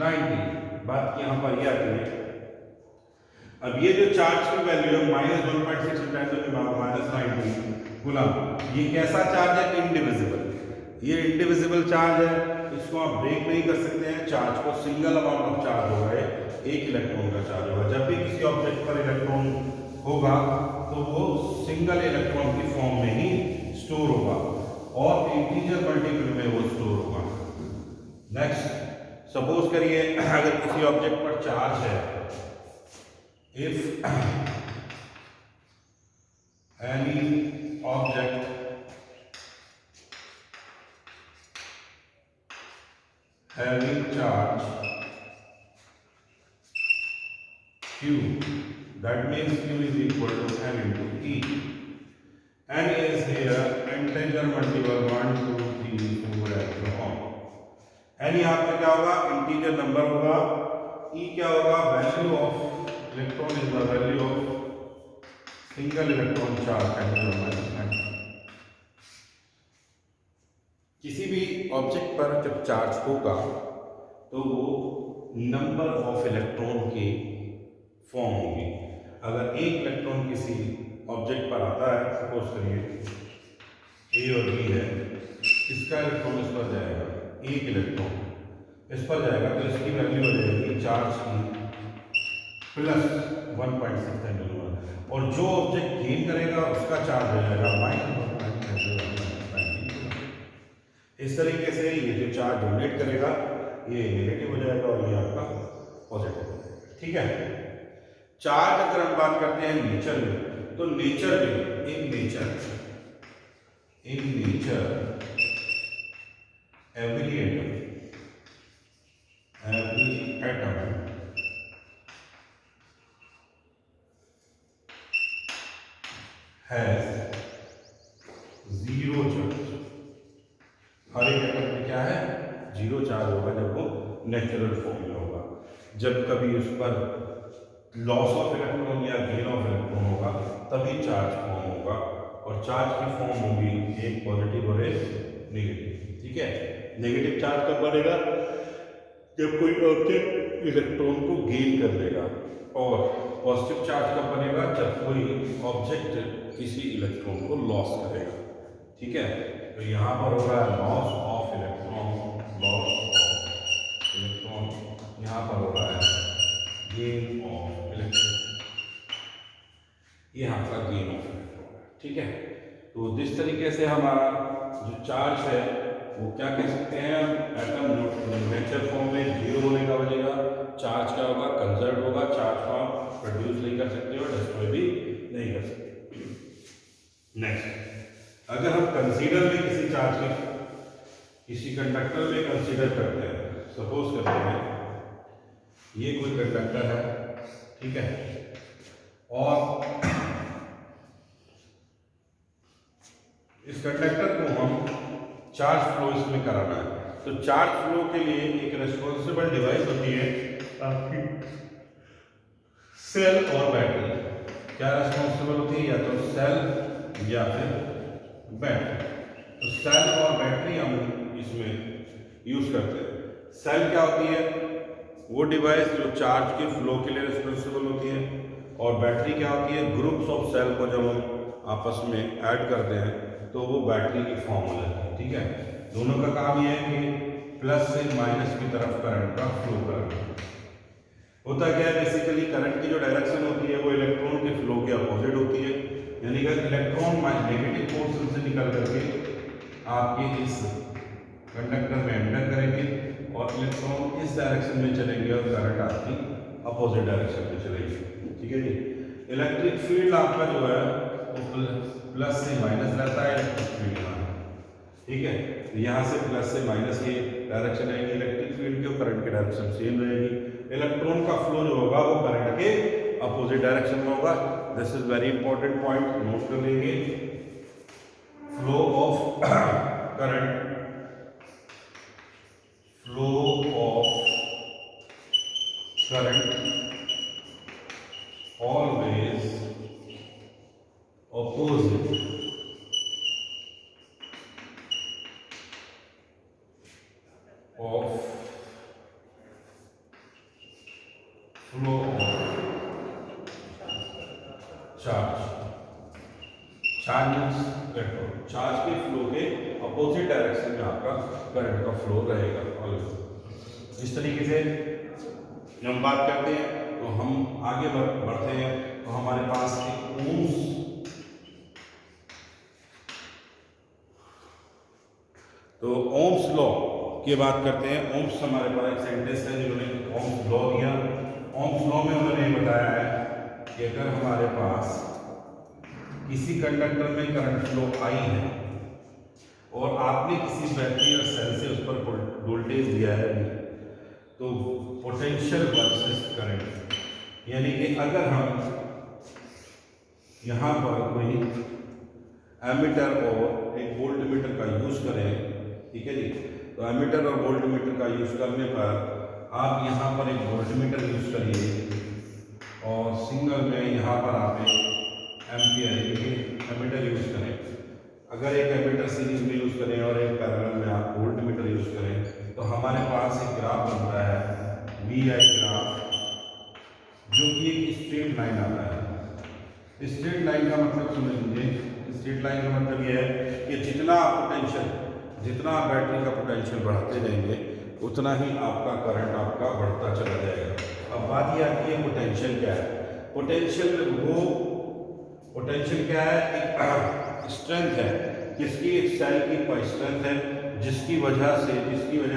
90। बात यहाँ पर ये आती है, अब ये जो चार्ज की वैल्यू है -1.6 माइनस 90 गुना, ये कैसा चार्ज है? इनडिविजिबल। ये इनडिविजिबल चार्ज है, इसको आप ब्रेक नहीं कर सकते हैं। चार्ज को सिंगल अमाउंट ऑफ चार्ज होगा, एक इलेक्ट्रॉन का चार्ज होगा। जब भी किसी ऑब्जेक्ट पर इलेक्ट्रॉन होगा तो वो सिंगल इलेक्ट्रॉन की फॉर्म में ही स्टोर होगा और इंटीजर मल्टीपल में वो स्टोर होगा। नेक्स्ट, सपोज करिए अगर किसी ऑब्जेक्ट पर चार्ज है, if any object having charge q, that means q is equal to n into e. n is here integer multiple 1 2 3 4 and so on. n यहाँ पे क्या होगा? इंटीजर नंबर होगा। e क्या होगा? Value of electron is the value of single electron charge. किसी भी object पर जब चार्ज होगा तो वो नंबर ऑफ इलेक्ट्रॉन की फॉर्म होगी। अगर एक इलेक्ट्रॉन किसी ऑब्जेक्ट पर आता है, सपोज करिए ए और बी है, इसका इलेक्ट्रॉन इस पर जाएगा, एक इलेक्ट्रॉन इस पर जाएगा तो इसकी वैल्यू हो जाएगी चार्ज की +1.6 × और जो ऑब्जेक्ट गेन करेगा उसका चार्ज हो जाएगा -1.6। इस तरीके से ये जो चार्ज डोनेट करेगा ये नेगेटिव हो जाएगा और ये आपका पॉजिटिव हो जाएगा। ठीक है। चार्ज अगर हम बात करते हैं नेचर में, तो नेचर में in nature every atom has zero charge. हर एक एटम में क्या है? जीरो चार्ज होगा जब वो नेचुरल फॉर्म में होगा। जब कभी उस पर लॉस ऑफ इलेक्ट्रॉन या गेन ऑफ इलेक्ट्रॉन होगा तभी चार्ज फॉर्म होगा, और चार्ज की फॉर्म होगी एक पॉजिटिव और एक नेगेटिव। ठीक है। नेगेटिव चार्ज कब बनेगा? जब कोई ऑब्जेक्ट इलेक्ट्रॉन को गेन कर लेगा, और पॉजिटिव चार्ज कब बनेगा? जब कोई ऑब्जेक्ट किसी इलेक्ट्रॉन को लॉस करेगा। ठीक है। तो यहाँ पर होगा लॉस ऑफ इलेक्ट्रॉन, यहाँ पर होगा गेन ऑफ इलेक्ट्रॉन, ये आपका गेन ऑफ इलेक्ट्रॉन। ठीक है। तो जिस तरीके से हमारा जो चार्ज है वो क्या कह सकते हैं? एटम जो नेचर फॉर्म में जीरो होने का बनेगा, चार्ज क्या होगा? कंजर्व होगा। चार्ज को आप प्रोड्यूस नहीं कर सकते और डिस्ट्रॉय भी नहीं कर सकते। नेक्स्ट, अगर हम कंसीडर में किसी चार्ज के किसी कंडक्टर में कंसीडर करते हैं, सपोज करते हैं ये कोई कंडक्टर है, ठीक है, और इस कंडक्टर को हम चार्ज फ्लो इसमें कराना है। तो चार्ज फ्लो के लिए एक रेस्पॉन्सिबल डिवाइस होती है आपकी सेल और बैटरी। क्या रेस्पॉन्सिबल होती है? या तो सेल या फिर बैटरी। तो सेल और बैटरी हम इसमें यूज करते हैं। सेल क्या होती है? वो डिवाइस जो चार्ज के फ्लो के लिए रिस्पॉन्सिबल होती है, और बैटरी क्या होती है? ग्रुप्स ऑफ सेल को जब हम आपस में ऐड करते हैं तो वो बैटरी की फॉर्म हो जाती है। ठीक है। दोनों का काम यह है कि प्लस से माइनस की तरफ करंट का फ्लो करना। होता क्या है? बेसिकली करंट की जो डायरेक्शन होती है वो इलेक्ट्रॉन के फ्लो के अपोजिट होती है, यानी कि इलेक्ट्रॉन नेगेटिव पोर्शन से निकल करके आपके इस कंडक्टर में एंटर करेंगे और इलेक्ट्रॉन इस डायरेक्शन में चलेंगे और करंट आपकी अपोजिट डायरेक्शन में चलेगी। ठीक है जी। इलेक्ट्रिक फील्ड आपका जो है वो प्लस से माइनस रहता है इलेक्ट्रिक फील्ड यहाँ। ठीक है। तो यहाँ से प्लस से माइनस ये डायरेक्शन आएगी इलेक्ट्रिक फील्ड की, करंट की डायरेक्शन सेम रहेगी। इलेक्ट्रॉन का फ्लो जो होगा वो करंट के अपोजिट डायरेक्शन में होगा। This is very important point, note कर लेंगे। Flow of current, flow of current always opposite of flow of charge. Charge means electron, charge के फ्लो के अपोजिट डायरेक्शन में आपका करंट का फ्लो रहेगा। इस तरीके से जब हम बात करते हैं तो हम आगे बढ़ते हैं तो हमारे पास एक ओम्स, तो ओम्स लॉ की बात करते हैं। ओम्स हमारे पास एक सेंटेंस है जिन्होंने ओम्स लॉ दिया। ओम्स लॉ में उन्होंने ये बताया है कि अगर हमारे पास किसी कंडक्टर में करंट फ्लो आई है और आपने किसी बैटरी या सेल से उस पर वोल्टेज दिया है तो पोटेंशियल वर्सेस करंट, यानी कि अगर हम यहाँ पर कोई एमीटर और एक वोल्ट मीटर का यूज़ करें, ठीक है जी, तो एमीटर और वोल्ट मीटर का यूज़ करने पर आप यहाँ पर एक वोल्ट मीटर यूज़ करिए और सिंगल में यहाँ पर आप एक एमीटर यूज़ करें। अगर एक एमीटर सीरीज में यूज़ करें और एक पैरेलल में आप वोल्ट मीटर यूज़ करें तो हमारे पास एक ग्राफ बनता है VI ग्राफ, जो कि एक स्ट्रेट लाइन आता है। स्ट्रेट लाइन का मतलब समझ लीजिए, स्ट्रेट लाइन का मतलब यह है कि जितना आप बैटरी का पोटेंशियल बढ़ाते जाएंगे उतना ही आपका करंट आपका बढ़ता चला जाएगा। अब बात यह आती है पोटेंशियल क्या है। पोटेंशियल क्या है, एक स्ट्रेंथ है, किसकी, एक सेल की कोई स्ट्रेंथ है जिसकी वजह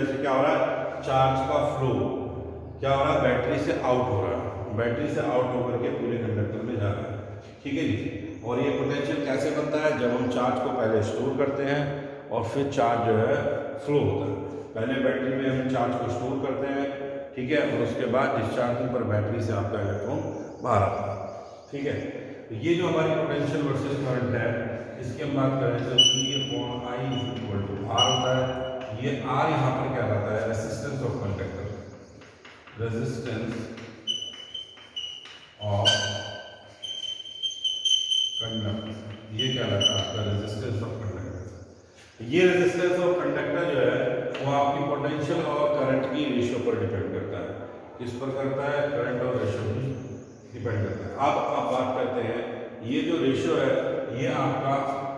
से क्या हो रहा है, चार्ज का फ्लो क्या हो रहा है, बैटरी से आउट हो रहा है, बैटरी से आउट होकर के पूरे कंडक्टर में जा रहा है, ठीक है जी। और ये पोटेंशियल कैसे बनता है, जब हम चार्ज को पहले स्टोर करते हैं और फिर चार्ज जो है फ्लो होता है। पहले बैटरी में हम चार्ज को स्टोर करते हैं, ठीक है, और उसके बाद डिस्चार्जिंग पर बैटरी से आपका इलेक्ट्रॉन बाहर आता है, ठीक है। तो ये जो हमारी पोटेंशियल वर्सेस करंट है, इसकी हम बात करें तो I/R होता है। ये R यहाँ पर क्या रहता है, resistance of conductor, resistance of conductor, ये क्या रहता है आपका रेजिस्टेंस ऑफ कंडक्टर। ये रेजिस्टेंस ऑफ कंडक्टर जो है वो आपकी पोटेंशियल और करंट की रेशियो पर डिपेंड करता है। किस पर करता है, करंट और रेशियो पर डिपेंड करता है। अब आप बात करते हैं, ये जो रेशियो है ये आपका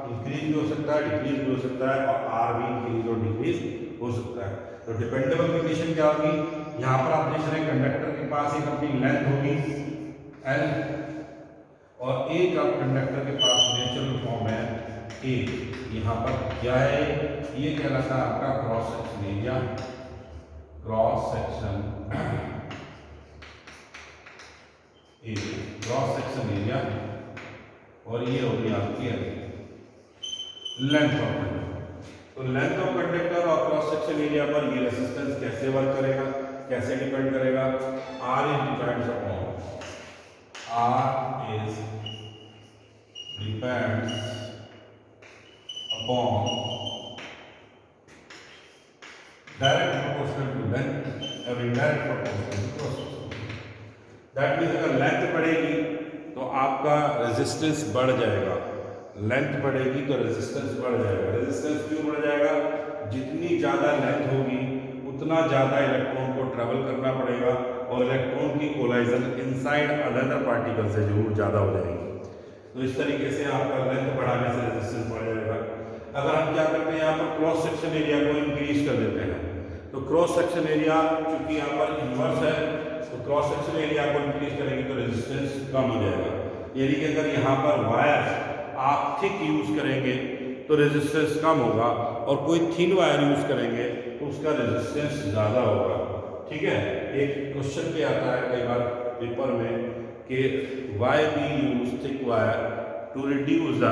इंक्रीज भी हो सकता है, डिक्रीज भी हो सकता है, और आर भी इंक्रीज और डिक्रीज हो सकता है। तो डिपेंडेबल कंडीशन क्या होगी, यहाँ पर आप देख रहे हैं कंडक्टर के पास एक अपनी लेंथ होगी L, और एक आप कंडक्टर के पास नेचुरल फॉर्म है A। यहाँ पर क्या है, ये कहलाता है आपका cross section area, cross section area, और ये होगी आपकी लेंथ ऑफ कंडक्टर। तो लेंथ ऑफ कंडक्टर और क्रॉस सेक्शन एरिया पर ये रेजिस्टेंस कैसे वर्क करेगा, कैसे डिपेंड करेगा, R is depends upon direct proportional to length और indirect proportional to cross section. That means अगर लेंथ बढ़ेगी तो आपका रेजिस्टेंस बढ़ जाएगा, लेंथ बढ़ेगी तो रेजिस्टेंस बढ़ जाएगा। रेजिस्टेंस क्यों बढ़ जाएगा, जितनी ज़्यादा लेंथ होगी उतना ज़्यादा इलेक्ट्रॉन को ट्रेवल करना पड़ेगा और इलेक्ट्रॉन की कोलाइजन इनसाइड अनदर पार्टिकल से जरूर ज़्यादा हो जाएगी। तो इस तरीके से आपका लेंथ बढ़ाने से रेजिस्टेंस बढ़ जाएगा। अगर हम क्या करते हैं, यहाँ पर क्रॉस सेक्शन एरिया को इंक्रीज कर देते हैं, तो क्रॉस सेक्शन एरिया चूंकि यहाँ पर इन्वर्स है तो क्रॉस सेक्शन एरिया को इंक्रीज करेंगे तो रेजिस्टेंस कम हो जाएगा। यानी कि अगर यहाँ पर वायर आप थिक यूज करेंगे तो रेजिस्टेंस कम होगा, और कोई थिन वायर यूज करेंगे तो उसका रेजिस्टेंस ज़्यादा होगा, ठीक है। एक क्वेश्चन पे आता है कई बार पेपर में कि why we use thick wire to reduce the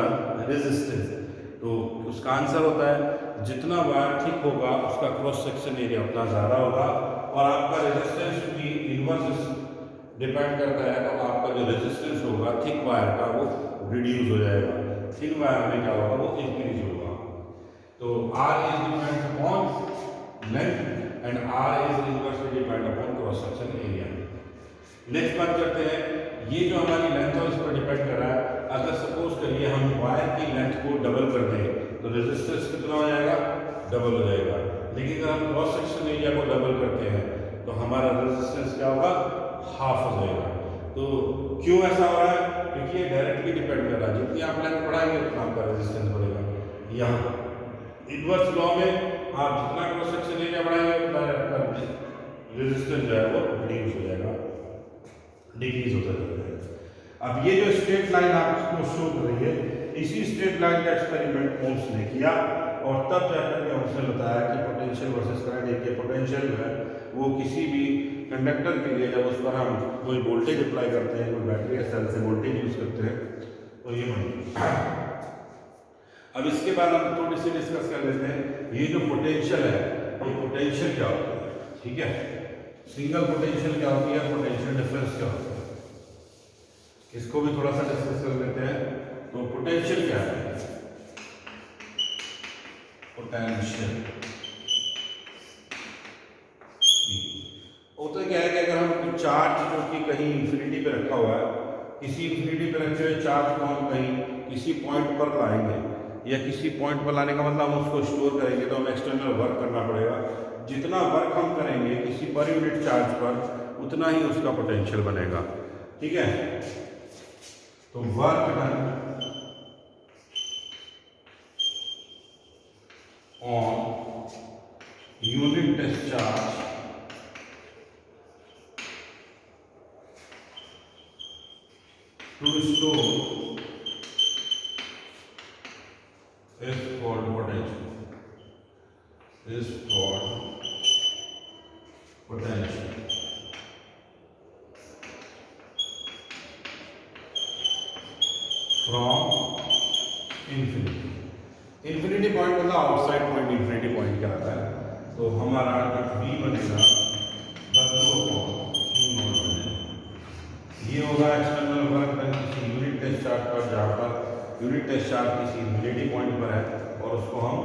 resistance, तो उसका आंसर होता है जितना वायर थिक होगा उसका क्रॉस सेक्शन एरिया उतना ज़्यादा होगा, और आपका रेजिस्टेंस भी इन्वर्स डिपेंड करता है, तो आपका जो रेजिस्टेंस होगा थिक वायर का वो रिड्यूस हो जाएगा, थिन वायर में क्या होगा वो इंक्रीज होगा। तो R is depend upon length and R is inversely depend upon cross section area. Next बात करते हैं, ये जो हमारी लेंथ है उस पर डिपेंड कर रहा है। अगर सपोज करिए हम वायर की लेंथ को डबल कर दें तो रेजिस्टेंस कितना हो जाएगा, डबल हो जाएगा। लेकिन अगर हम क्रॉस सेक्शन एरिया को डबल करते हैं तो हमारा रेजिस्टेंस क्या होगा, हाफ हो जाएगा। तो क्यों ऐसा हो रहा है? क्योंकि ये डायरेक्टली डिपेंड कर रहा है, जितनी आप लेंथ बढ़ाएंगे उतना आपका रेजिस्टेंस बढ़ेगा। यहाँ इनवर्स लॉ में आप जितना क्रॉस सेक्शन एरिया बढ़ाएंगे उतना आपका रेजिस्टेंस जो है वो रिड्यूस हो जाएगा, डिक्रीज होता जाएगा। अब ये जो स्ट्रेट लाइन आपको शो कर रही है, इसी स्ट्रेट लाइन का एक्सपेरिमेंट ओम्स ने किया और तब जाकर के ओम्स ने बताया कि पोटेंशियल वर्सेस करंट, एक पोटेंशियल जो है वो किसी भी कंडक्टर के लिए जब उस पर हम कोई वोल्टेज अप्लाई करते हैं, कोई बैटरी या सेल से वोल्टेज यूज करते हैं तो ये बनती है। अब इसके बाद हम थोड़ी सी डिस्कस कर लेते हैं ये जो पोटेंशियल है, ये पोटेंशियल क्या होता है, ठीक है। सिंगल पोटेंशियल क्या होती है, पोटेंशियल डिफरेंस क्या होता है, इसको भी थोड़ा सा डिस्कस कर लेते हैं। तो पोटेंशियल क्या है, पोटेंशियल होता क्या है कि अगर हम कोई चार्ज जो कि कहीं इंफिनिटी पे रखा हुआ है, किसी इंफिनिटी पे रखे हुए चार्ज को हम कहीं किसी पॉइंट पर लाएंगे, या किसी पॉइंट पर लाने का मतलब हम उसको स्टोर करेंगे तो हमें एक्सटर्नल वर्क करना पड़ेगा। जितना वर्क हम करेंगे किसी पर यूनिट चार्ज पर उतना ही उसका पोटेंशियल बनेगा, ठीक है। तो work done on unit discharge to store is called potential, is called potential। From infinity, infinity point मतलब आउटसाइड पॉइंट, infinity पॉइंट क्या आता है, तो हमारा जो v बनेगा ये होगा एक्सटर्नल वर्क डन किसी यूनिट टेस्ट चार्ज पर, जहाँ पर यूनिट टेस्ट चार्ज किसी इन्फिनिटी पॉइंट पर है और उसको हम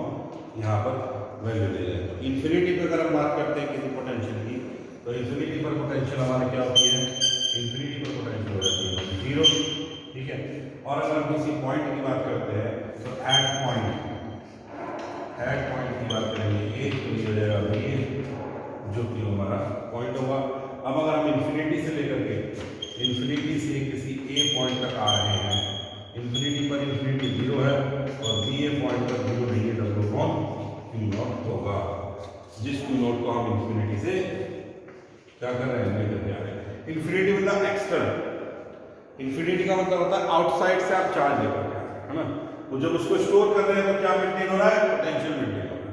यहाँ पर वैल्यू दे रहे हैं। तो इन्फिनिटी पर अगर हम बात करते हैं किसी पोटेंशियल की, तो इन्फिनिटी पर पोटेंशियल हमारे क्या होती है, इन्फिनिटी पर पोटेंशियल हो जाती है 0, ठीक है। और अगर हम किसी पॉइंट की बात करते हैं तो एट पॉइंट की बात करेंगे ए, तो ये हो जाएगा बी जो कि हमारा पॉइंट होगा। अब अगर हम इन्फिनिटी से लेकर के इन्फिनिटी से किसी ए पॉइंट तक आ रहे हैं, इन्फिनिटी पर इन्फिनिटी 0 है और बी ए पॉइंट पर 0 नहीं है, तब कौन क्यू नॉट होगा, जिस क्यू नॉट को हम इन्फिनिटी से क्या कर रहे हैं, लेकर के आ रहे हैं। इन्फिनिटी मतलब एक्सटर्नल, इन्फिनिटी का मतलब होता है आउटसाइड से आप चार्ज लेकर के, है ना। तो जब उसको स्टोर कर रहे हैं तो क्या मेंटेन हो रहा है, पोटेंशियल मेंटेन हो रहा है।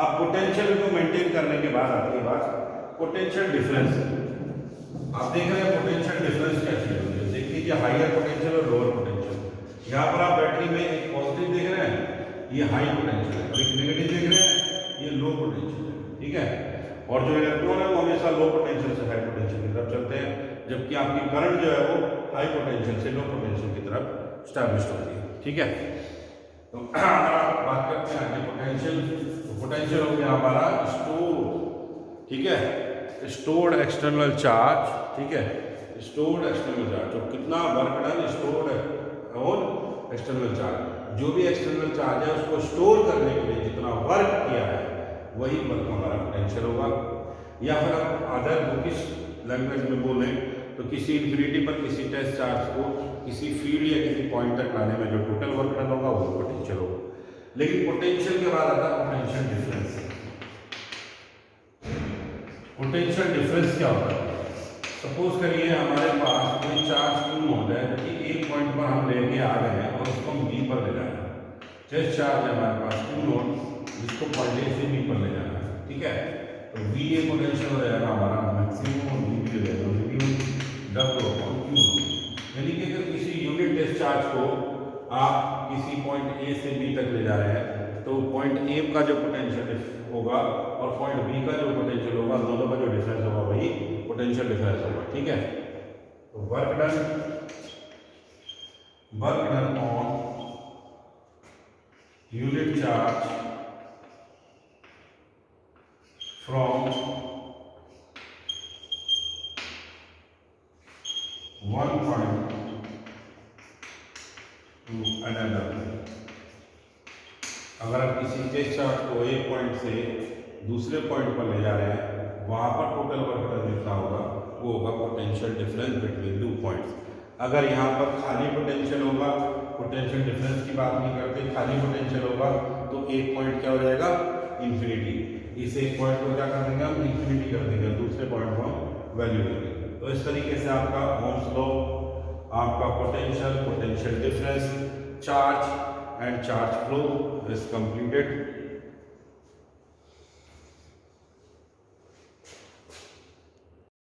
अब पोटेंशियल को मेंटेन करने के बाद आती है बात पोटेंशियल डिफरेंस। आप देख रहे हैं पोटेंशियल डिफरेंस क्या चीज होती है, देख लीजिए हाइयर पोटेंशियल और लोअर पोटेंशियल। यहाँ पर आप बैटरी में एक पॉजिटिव देख रहे हैं, ये हाई पोटेंशियल है, एक नेगेटिव देख रहे हैं, ये लो पोटेंशियल है, ठीक है। और जो इलेक्ट्रॉन है वो हमेशा लो पोटेंशियल से हाई पोटेंशियल की तरफ चलते हैं, जबकि आपकी करंट जो है वो हाई पोटेंशियल से लो पोटेंशियल की तरफ स्टैब्लिश होती है, ठीक है। तो अगर आप बात करते हैं आगे पोटेंशियल, तो पोटेंशियल हो गया हमारा स्टोर, ठीक है, स्टोर्ड एक्सटर्नल चार्ज, ठीक है, स्टोर्ड एक्सटर्नल चार्ज, तो कितना वर्क डन स्टोर्ड और एक्सटर्नल चार्ज, जो भी एक्सटर्नल चार्ज है उसको स्टोर करने के लिए जितना वर्क किया है वही वर्क हमारा पोटेंशियल होगा। या फिर आप अदर बुकिश लैंग्वेज में बोलें तो किसी इन्फिनिटी पर किसी टेस्ट चार्ज को किसी फील्ड या किसी पॉइंट तक लाने में जो टोटल वर्क डन होगा वो पोटेंशियल होगा। लेकिन पोटेंशियल के बाद आता है पोटेंशियल डिफरेंस। पोटेंशियल डिफरेंस क्या होता है, सपोज करिए हमारे पास कोई चार्ज क्यू नॉट है कि एक पॉइंट पर हम लेके आ गए हैं और उसको हम बी पर ले जाना है। टेस्ट चार्ज है हमारे पास क्यू नॉट जिसको पॉइंट ए से बी पर ले जाना है, ठीक है। तो वी ए पोटेंशियल हो जाएगा हमारा मैक्सिमम और वी बी हो जाएगा minimum W upon Q not. यानी कि अगर किसी यूनिट टेस्ट चार्ज को आप किसी पॉइंट ए से बी तक ले जा रहे हैं तो पॉइंट ए का जो पोटेंशियल होगा और पॉइंट बी का जो पोटेंशियल होगा दोनों का जो डिफरेंस होगा वही पोटेंशियल डिफरेंस होगा, ठीक है। तो work done on unit charge from one point two another. अगर आप किसी टेस्ट चार्ज को एक पॉइंट से दूसरे पॉइंट पर ले जा रहे हैं वहाँ पर टोटल वर्क डन जितना होगा वो होगा पोटेंशियल डिफरेंस बिटवीन 2 पॉइंट्स। अगर यहाँ पर खाली पोटेंशियल होगा, पोटेंशियल डिफरेंस की बात नहीं करते, खाली पोटेंशियल होगा तो एक पॉइंट क्या हो जाएगा, इन्फिनिटी। इस एक पॉइंट को क्या कर देंगे हम, इन्फिनिटी कर देंगे, दूसरे पॉइंट को हम वैल्यू देंगे। तो इस तरीके से आपका ओम्स लॉ, आपका potential, potential difference, charge and charge flow is completed.